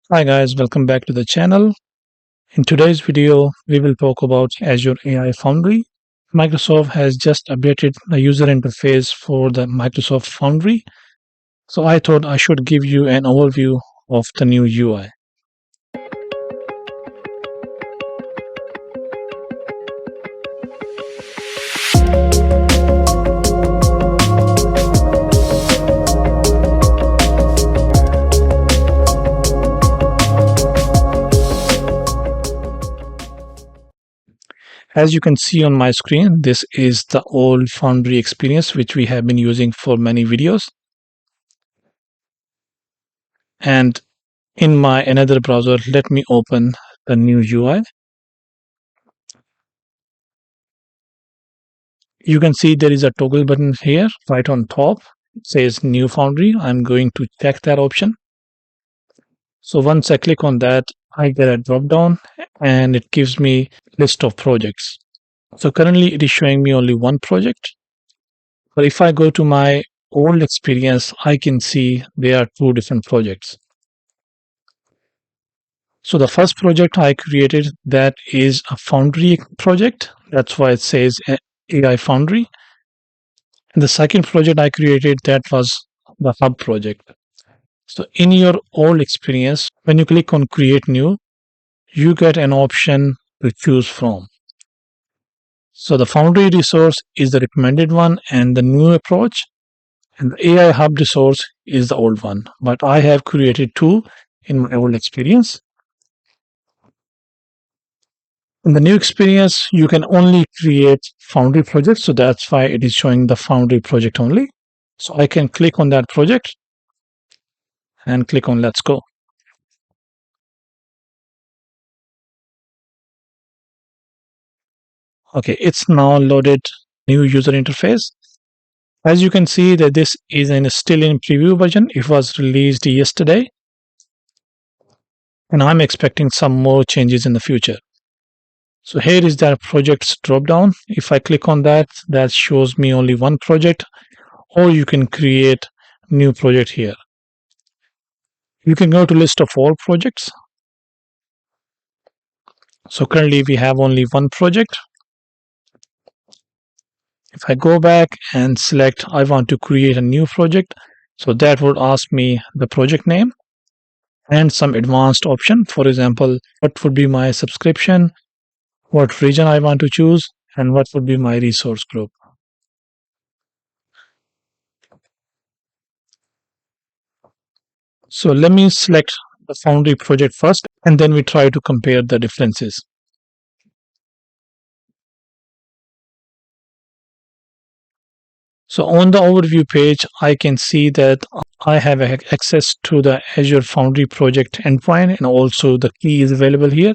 Hi guys, welcome back to the channel. In today's video, we will talk about Azure AI Foundry. Microsoft has just updated the user interface for the Microsoft Foundry. So I thought I should give you an overview of the new UI. As you can see on my screen, this is the old Foundry experience which we have been using for many videos. And in my another browser, let me open the new UI. You can see there is a toggle button here right on top. It says new Foundry. I'm going to check that option. So once I click on that, I get a drop down and it gives me list of projects. So currently it is showing me only one project. But if I go to my old experience, I can see there are two different projects. So the first project I created, that is a Foundry project. That's why it says AI Foundry. And the second project I created, that was the Hub project. So in your old experience, when you click on create new, you get an option to choose from. So the Foundry resource is the recommended one and the new approach, and the AI Hub resource is the old one. But I have created two in my old experience. In the new experience, you can only create Foundry projects. So that's why it is showing the Foundry project only. So I can click on that project and click on Let's Go. Okay, it's now loaded new user interface. As you can see that this is still in preview version. It was released yesterday. And I'm expecting some more changes in the future. So here is that projects drop down. If I click on that, that shows me only one project, or you can create new project here. You can go to list of all projects. So currently we have only one project. If I go back and select I want to create a new project, so that would ask me the project name and some advanced option. For example, what would be my subscription, what region I want to choose, and what would be my resource group. So let me select the Foundry project first, and then we try to compare the differences. So on the overview page, I can see that I have access to the Azure Foundry project endpoint, and also the key is available here.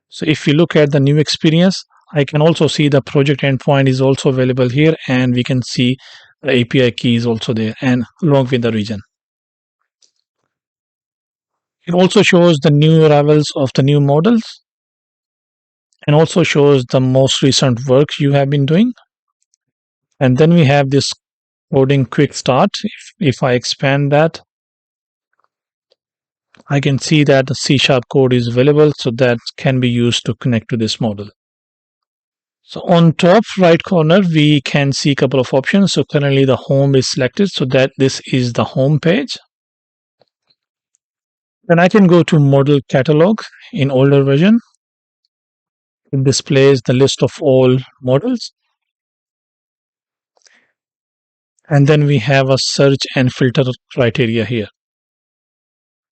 So if you look at the new experience, I can also see the project endpoint is also available here, and we can see the API key is also there, and along with the region. It also shows the new arrivals of the new models, and also shows the most recent work you have been doing. And then we have this coding quick start. If I expand that, I can see that the C# code is available, so that can be used to connect to this model. So on top right corner, we can see a couple of options. So currently the home is selected, so that this is the home page. Then I can go to model catalog in older version. It displays the list of all models. And then we have a search and filter criteria here.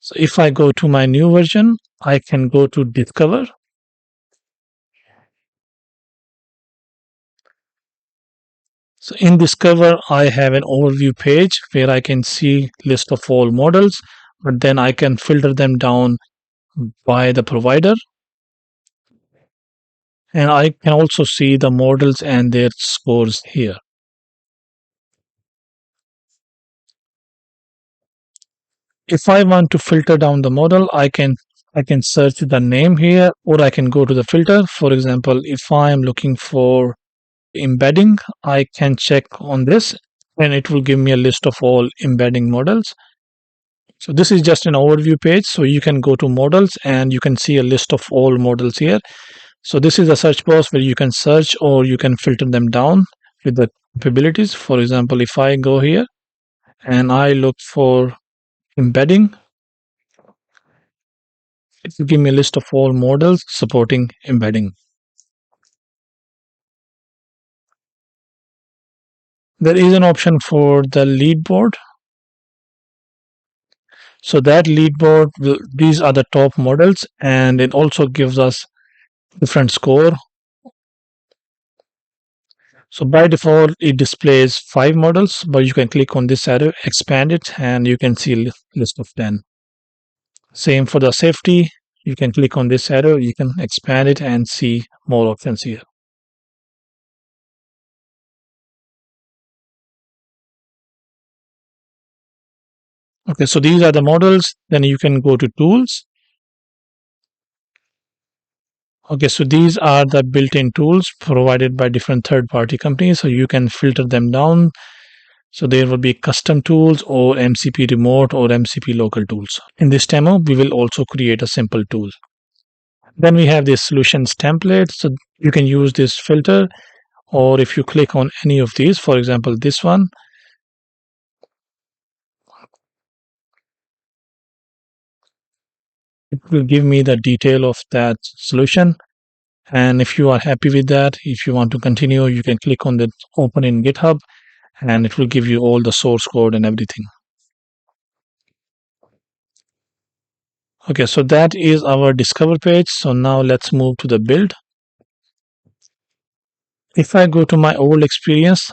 So if I go to my new version, I can go to discover. So in Discover, I have an overview page where I can see list of all models, but then I can filter them down by the provider. And I can also see the models and their scores here. If I want to filter down the model, I can search the name here, or I can go to the filter. For example, if I am looking for embedding, I can check on this and it will give me a list of all embedding models. So this is just an overview page. So you can go to models and you can see a list of all models here. So this is a search box where you can search or you can filter them down with the capabilities. For example, if I go here and I look for embedding, it will give me a list of all models supporting embedding. There is an option for the lead board. So that lead board will, these are the top models, and it also gives us different score. So by default, it displays 5 models, but you can click on this arrow, expand it, and you can see a list of 10. Same for the safety. You can click on this arrow, you can expand it and see more options here. Okay, so these are the models. Then you can go to tools. Okay, so these are the built-in tools provided by different third-party companies. So you can filter them down. So there will be custom tools or MCP remote or MCP local tools. In this demo, we will also create a simple tool. Then we have this solutions template. So you can use this filter, or if you click on any of these, for example, this one, it will give me the detail of that solution. And if you are happy with that, if you want to continue, you can click on the open in GitHub and it will give you all the source code and everything. Okay, so that is our discover page. So now let's move to the build. If I go to my old experience,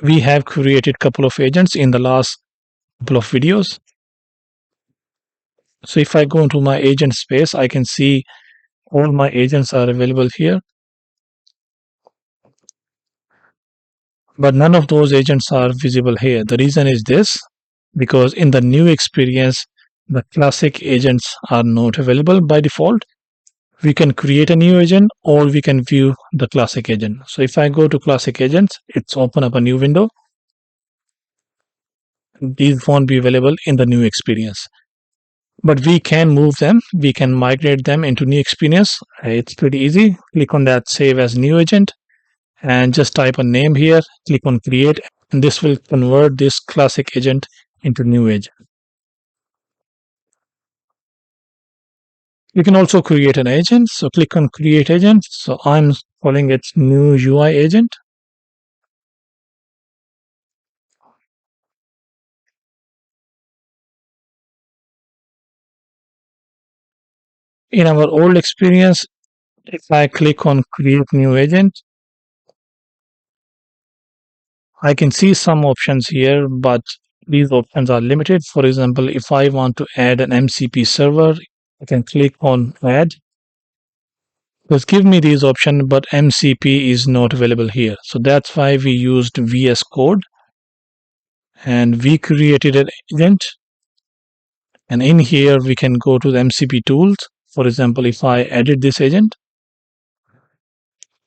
we have created a couple of agents in the last couple of videos. So if I go into my agent space, I can see all my agents are available here, but none of those agents are visible here. The reason is this, because in the new experience, the classic agents are not available by default. We can create a new agent or we can view the classic agent. So if I go to classic agents, it's open up a new window. These won't be available in the new experience, but we can move them. We can migrate them into new experience. It's pretty easy. Click on that save as new agent and just type a name here. Click on create, and this will convert this classic agent into new agent. You can also create an agent. So click on create agent. So I'm calling it new UI agent. In our old experience, if I click on create new agent, I can see some options here, but these options are limited. For example, if I want to add an MCP server, I can click on add. Just give me these options, but MCP is not available here. So that's why we used VS Code and we created an agent. And in here, we can go to the MCP tools. For example, if I edit this agent,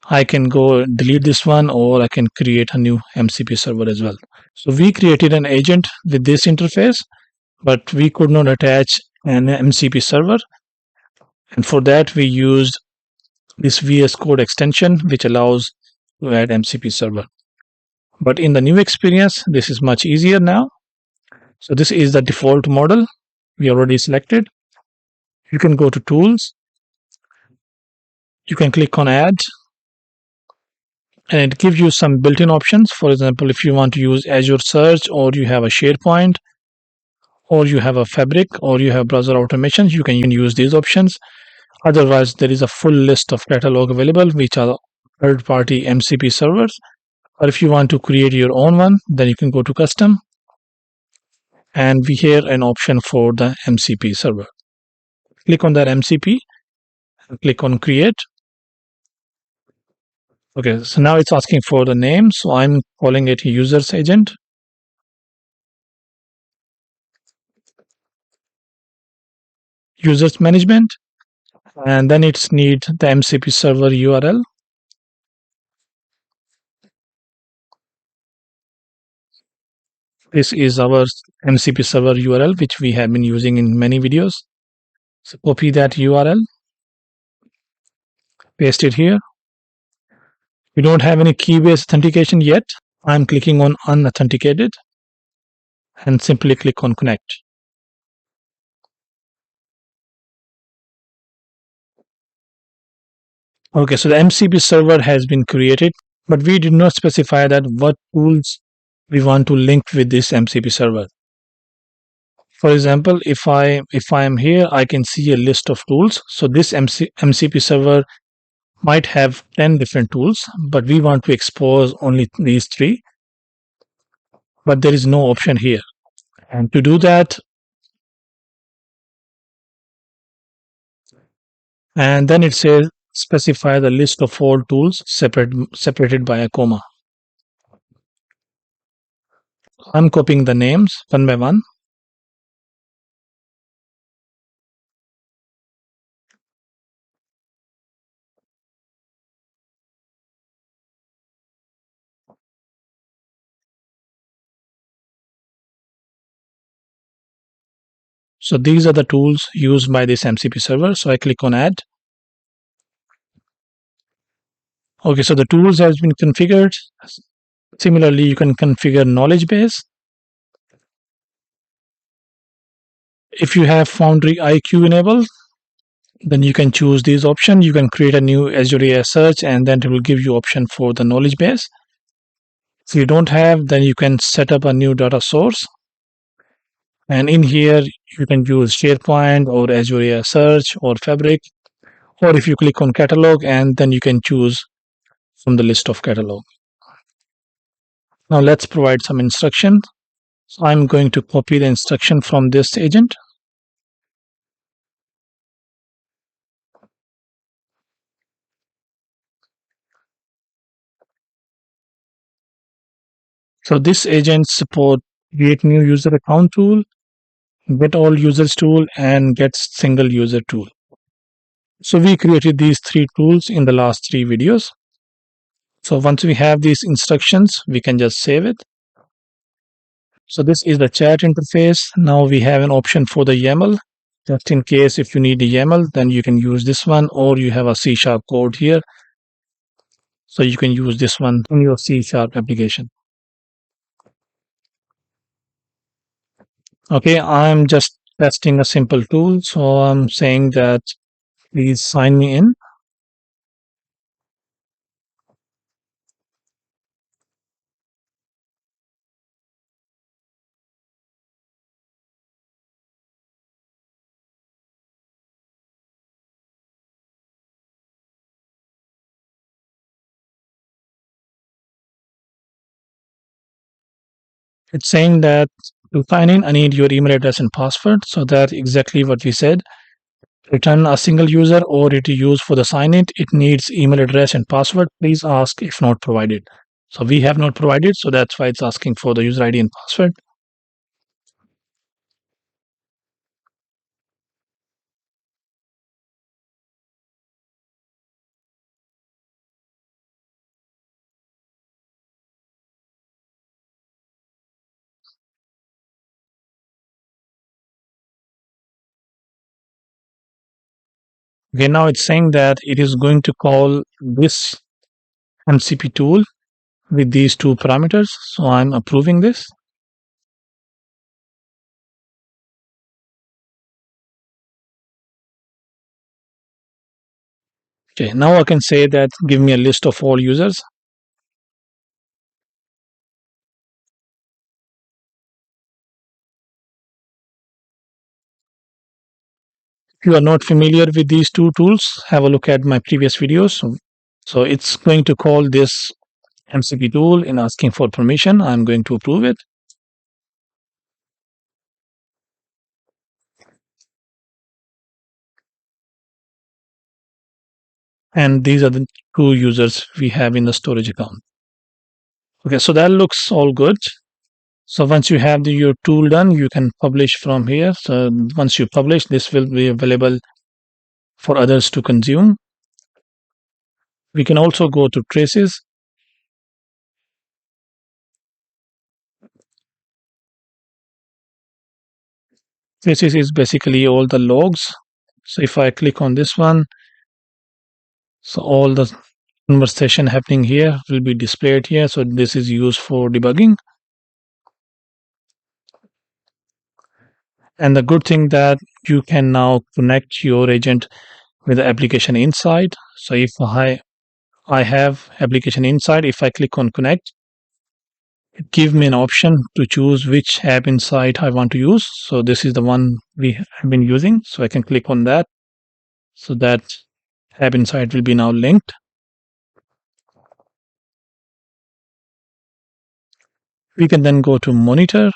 I can go delete this one or I can create a new MCP server as well. So we created an agent with this interface, but we could not attach an MCP server. And for that, we used this VS Code extension, which allows to add MCP server. But in the new experience, this is much easier now. So this is the default model we already selected. You can go to tools. You can click on add and it gives you some built-in options. For example, if you want to use Azure Search or you have a SharePoint or you have a Fabric or you have browser automations, you can use these options. Otherwise, there is a full list of catalog available, which are third-party MCP servers. Or if you want to create your own one, then you can go to custom and we here an option for the MCP server. Click on that MCP and click on create. Okay, so now it's asking for the name. So I'm calling it users agent. Users management. And then it's need the MCP server URL. This is our MCP server URL, which we have been using in many videos. So copy that URL, paste it here. We don't have any key-based authentication yet. I'm clicking on unauthenticated and simply click on connect. Okay, so the MCP server has been created, but we did not specify that what tools we want to link with this MCP server. For example, if I am here, I can see a list of tools. So this MCP server might have 10 different tools, but we want to expose only these three. But there is no option here. And to do that, and then it says specify the list of all tools separated by a comma. I'm copying the names one by one. So these are the tools used by this MCP server. So I click on add. Okay, so the tools has been configured. Similarly, you can configure knowledge base. If you have Foundry IQ enabled, then you can choose this option. You can create a new Azure AI search, and then it will give you option for the knowledge base. If you don't have, then you can set up a new data source. And in here, you can use SharePoint or Azure AI search or Fabric. Or if you click on catalog, and then you can choose from the list of catalog. Now let's provide some instruction. So I'm going to copy the instruction from this agent. So this agent support create new user account tool, get all users tool, and get single user tool. So we created these three tools in the last three videos. So once we have these instructions, we can just save it. So this is the chat interface. Now we have an option for the YAML. Just in case if you need a YAML, then you can use this one, or you have a C# code here. So you can use this one in your C# application. Okay, I'm just testing a simple tool. So I'm saying that please sign me in. It's saying that to sign in, I need your email address and password. So that's exactly what we said. Return a single user or it is used for the sign in. It needs email address and password. Please ask if not provided. So we have not provided, so that's why it's asking for the user ID and password. Okay, now it's saying that it is going to call this MCP tool with these two parameters. So I'm approving this. Okay, now I can say that give me a list of all users. If you are not familiar with these two tools, have a look at my previous videos. So it's going to call this MCP tool in asking for permission. I'm going to approve it. And these are the two users we have in the storage account. Okay, so that looks all good. So once you have your tool done, you can publish from here. So once you publish, this will be available for others to consume. We can also go to traces. This is basically all the logs. So if I click on this one, so all the conversation happening here will be displayed here. So this is used for debugging. And the good thing that you can now connect your agent with the application inside. So if I have application inside, if I click on connect, it gives me an option to choose which app inside I want to use. So this is the one we have been using. So I can click on that. So that app inside will be now linked. We can then go to monitor,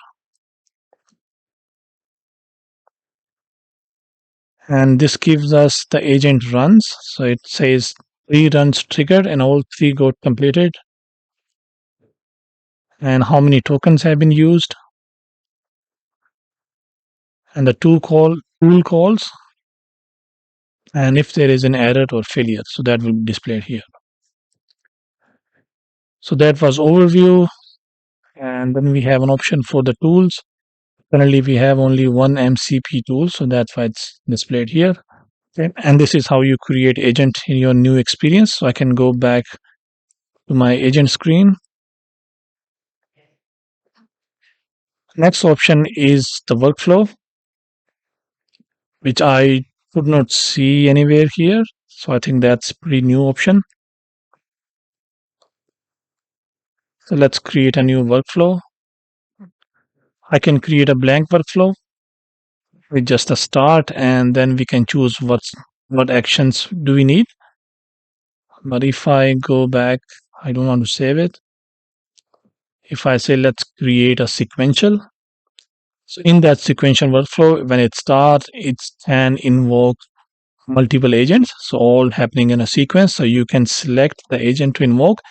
and this gives us the agent runs. So it says 3 runs triggered and all 3 got completed, and how many tokens have been used, and the tool calls, and if there is an error or failure, so that will be displayed here. So that was overview, and then we have an option for the tools. Currently we have only one MCP tool, so that's why it's displayed here. Okay. And this is how you create agent in your new experience. So I can go back to my agent screen. Next option is the workflow, which I could not see anywhere here. So I think that's pretty new option. So let's create a new workflow. I can create a blank workflow with just a start, and then we can choose what actions do we need. But if I go back, I don't want to save it. If I say let's create a sequential, so in that sequential workflow, when it starts, it can invoke multiple agents, so all happening in a sequence. So you can select the agent to invoke,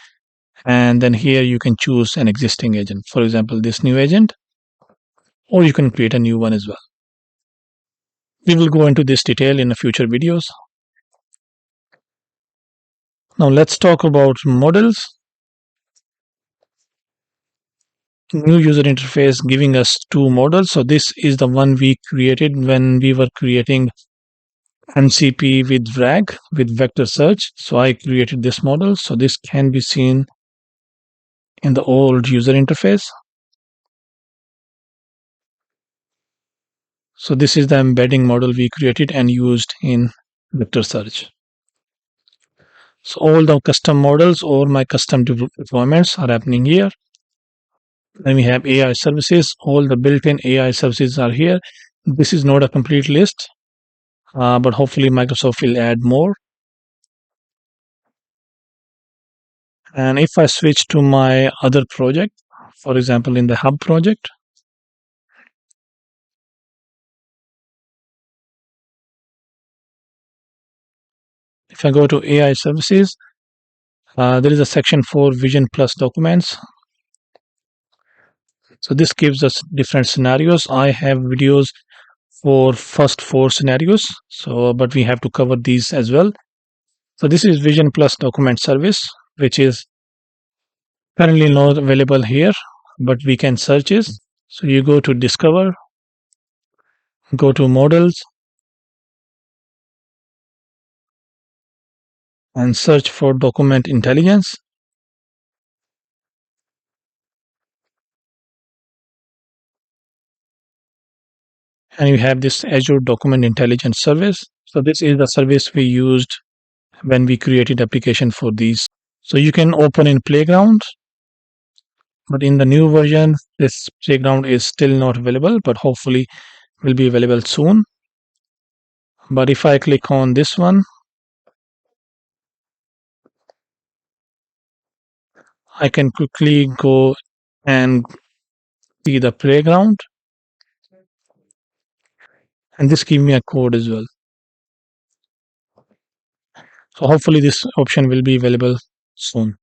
and then here you can choose an existing agent, for example this new agent, or you can create a new one as well. We will go into this detail in the future videos. Now let's talk about models. New user interface giving us 2 models. So this is the one we created when we were creating MCP with RAG with vector search. So I created this model. So this can be seen in the old user interface. So this is the embedding model we created and used in vector search. So all the custom models or my custom deployments are happening here. Then we have AI services. All the built-in AI services are here. This is not a complete list, but hopefully Microsoft will add more. And if I switch to my other project, for example, in the hub project, if I go to AI services, there is a section for Vision Plus documents. So this gives us different scenarios. I have videos for first 4 scenarios, so but we have to cover these as well. So this is Vision Plus document service, which is currently not available here, but we can search it. So you go to discover, go to models, and search for document intelligence. And you have this Azure Document Intelligence service. So this is the service we used when we created application for these. So you can open in Playground, but in the new version, this Playground is still not available, but hopefully will be available soon. But if I click on this one, I can quickly go and see the Playground, and this gives me a code as well. So hopefully this option will be available soon.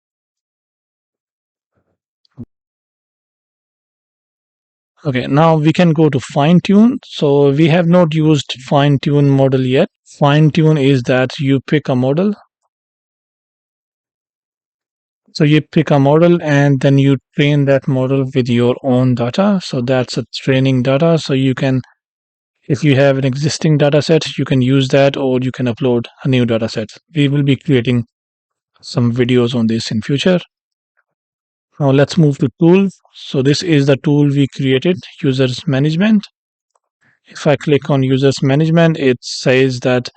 Okay, now we can go to fine tune. So we have not used fine tune model yet. Fine tune is that you pick a model. So you pick a model and then you train that model with your own data. So that's a training data. So you can If you have an existing data set, you can use that, or you can upload a new data set. We will be creating some videos on this in future. Now let's move to tools. So this is the tool we created, users management. If I click on users management, it says that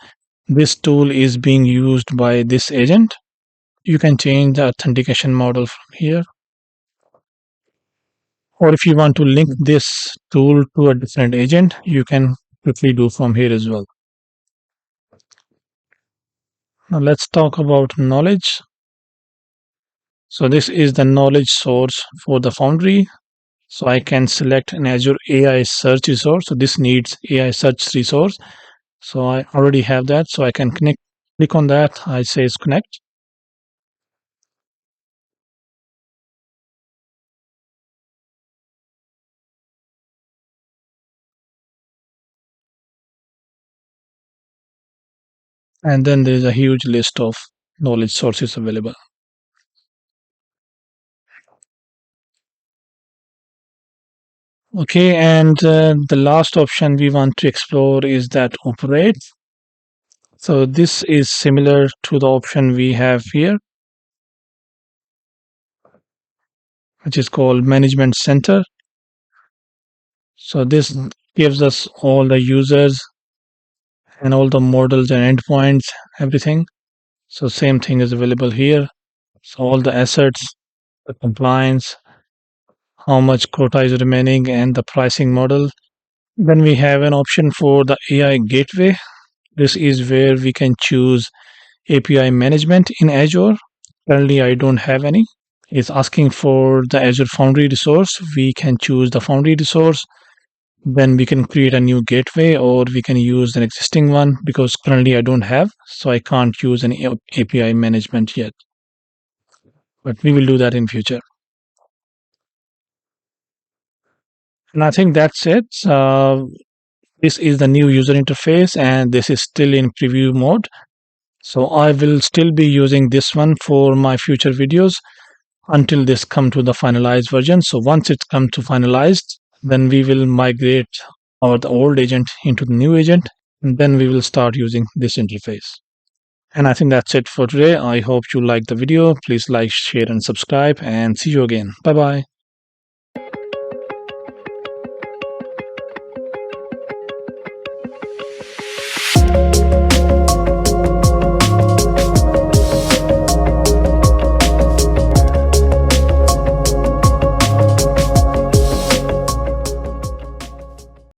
this tool is being used by this agent. You can change the authentication model from here. Or if you want to link this tool to a different agent, you can quickly do from here as well. Now let's talk about knowledge. So this is the knowledge source for the Foundry. So I can select an Azure AI search resource. So this needs AI search resource. So I already have that. So I can click on that. I say connect. And then there is a huge list of knowledge sources available. Okay, and the last option we want to explore is that operate. So this is similar to the option we have here, which is called Management Center. So this gives us all the users and all the models and endpoints, everything. So same thing is available here. So all the assets, the compliance, how much quota is remaining, and the pricing model. Then we have an option for the AI gateway. This is where we can choose API management in Azure. Currently, I don't have any. It's asking for the Azure Foundry resource. We can choose the Foundry resource. Then we can create a new gateway, or we can use an existing one, because currently I don't have, so I can't use any API management yet. But we will do that in future. And I think that's it. This is the new user interface, and this is still in preview mode. So I will still be using this one for my future videos until this come to the finalized version. So once it comes to finalized, then we will migrate our the old agent into the new agent, and then we will start using this interface. And I think that's it for today. I hope you liked the video. Please like, share, and subscribe, and see you again. Bye bye.